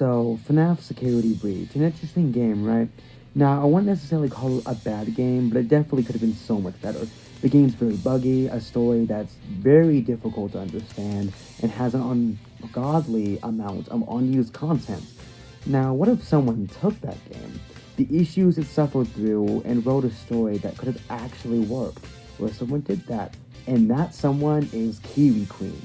So, FNAF Security Breach, an interesting game, right? Now, I wouldn't necessarily call it a bad game, but it definitely could have been so much better. The game's very buggy, a story that's very difficult to understand, and has an ungodly amount of unused content. Now, what if someone took that game, the issues it suffered through, and wrote a story that could have actually worked? Well, someone did that, and that someone is KiwiQueen.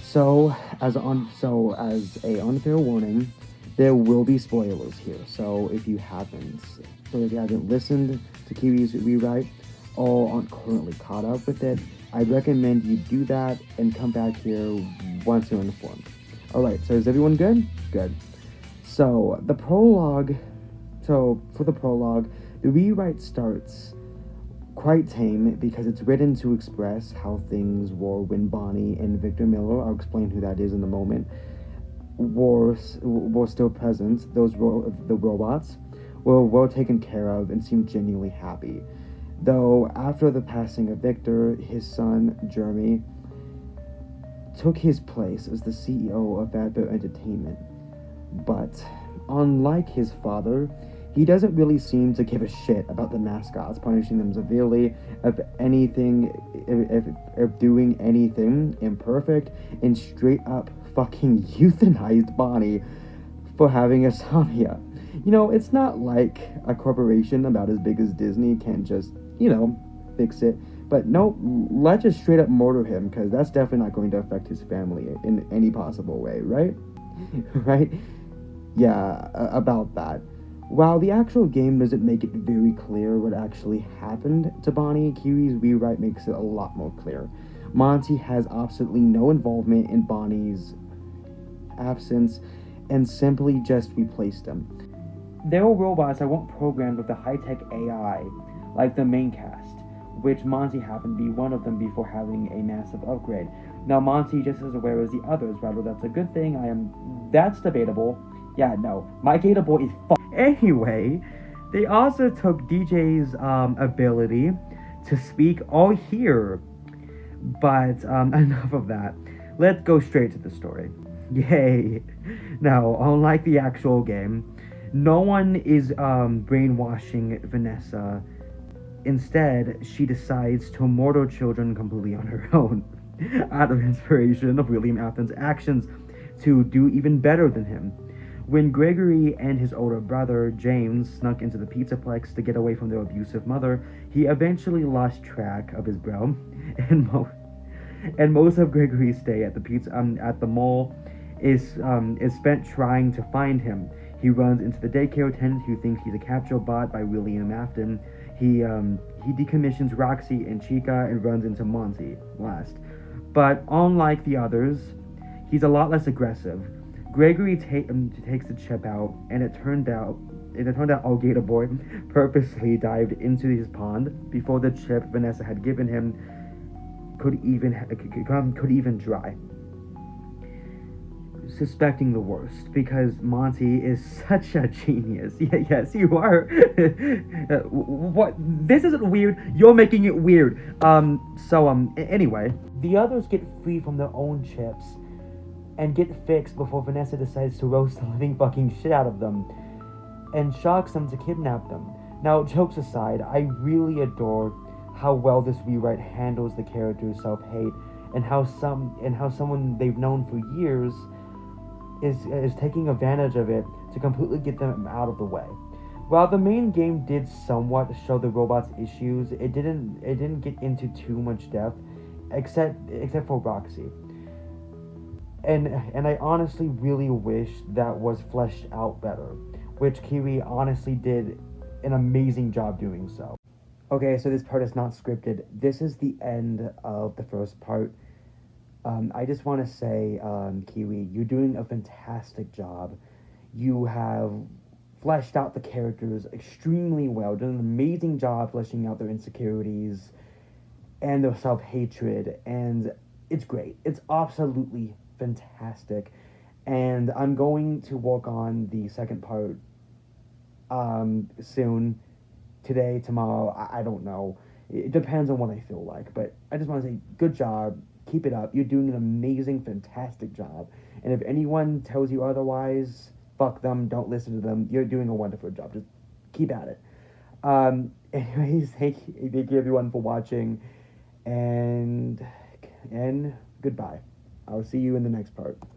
So as a unfair warning, there will be spoilers here. So if you haven't listened to Kiwi's rewrite or aren't currently caught up with it, I'd recommend you do that and come back here once you're informed. All right. So is everyone good? Good. So the prologue. So for the prologue, the rewrite starts quite tame because it's written to express how things were when Bonnie and Victor Miller, I'll explain who that is in a moment, were still present. The robots were well taken care of and seemed genuinely happy. Though after the passing of Victor, his son Jeremy took his place as the CEO of Fazbear Entertainment. But unlike his father, he doesn't really seem to give a shit about the mascots, punishing them severely if doing anything imperfect, and straight up fucking euthanized Bonnie for having insomnia. It's not like a corporation about as big as Disney can just, fix it. But no, let's just straight up murder him, because that's definitely not going to affect his family in any possible way, right? Right? Yeah, about that. While the actual game doesn't make it very clear what actually happened to Bonnie, Kiwi's rewrite makes it a lot more clear. Monty has absolutely no involvement in Bonnie's absence and simply just replaced him. There were robots that weren't programmed with the high-tech AI, like the main cast, which Monty happened to be one of them before having a massive upgrade. Now Monty just as aware as the others, whether that's a good thing, that's debatable. Yeah, no, my Gator Boy is Anyway, they also took DJ's ability to speak or hear. But enough of that. Let's go straight to the story. Yay! Now, unlike the actual game, no one is brainwashing Vanessa. Instead, she decides to murder children completely on her own, out of inspiration of William Afton's actions to do even better than him. When Gregory and his older brother, James, snuck into the Pizzaplex to get away from their abusive mother, he eventually lost track of his bro, and most of Gregory's stay at the mall is spent trying to find him. He runs into the daycare attendant who thinks he's a capture bot by William Afton. He decommissions Roxy and Chica and runs into Monty last. But unlike the others, he's a lot less aggressive. Gregory takes the chip out, and it turned out Gator Boy purposely dived into his pond before the chip Vanessa had given him could even dry. Suspecting the worst, because Monty is such a genius. Yeah, yes, you are. What? This isn't weird. You're making it weird. Anyway, the others get free from their own chips and get fixed before Vanessa decides to roast the living fucking shit out of them and shocks them to kidnap them. Now, jokes aside, I really adore how well this rewrite handles the character's self-hate and how someone they've known for years is taking advantage of it to completely get them out of the way. While the main game did somewhat show the robot's issues, it didn't get into too much depth, except for Roxy. And I honestly really wish that was fleshed out better, which Kiwi honestly did an amazing job doing so. Okay, so this part is not scripted. This is the end of the first part. I just want to say, Kiwi, you're doing a fantastic job. You have fleshed out the characters extremely well, done an amazing job fleshing out their insecurities and their self-hatred, and it's great. It's absolutely fantastic. And I'm going to work on the second part soon. Today, tomorrow, I don't know. It depends on what I feel like. But I just want to say, good job. Keep it up. You're doing an amazing, fantastic job. And if anyone tells you otherwise, fuck them, don't listen to them. You're doing a wonderful job. Just keep at it. Anyways, thank you everyone for watching, and goodbye. I'll see you in the next part.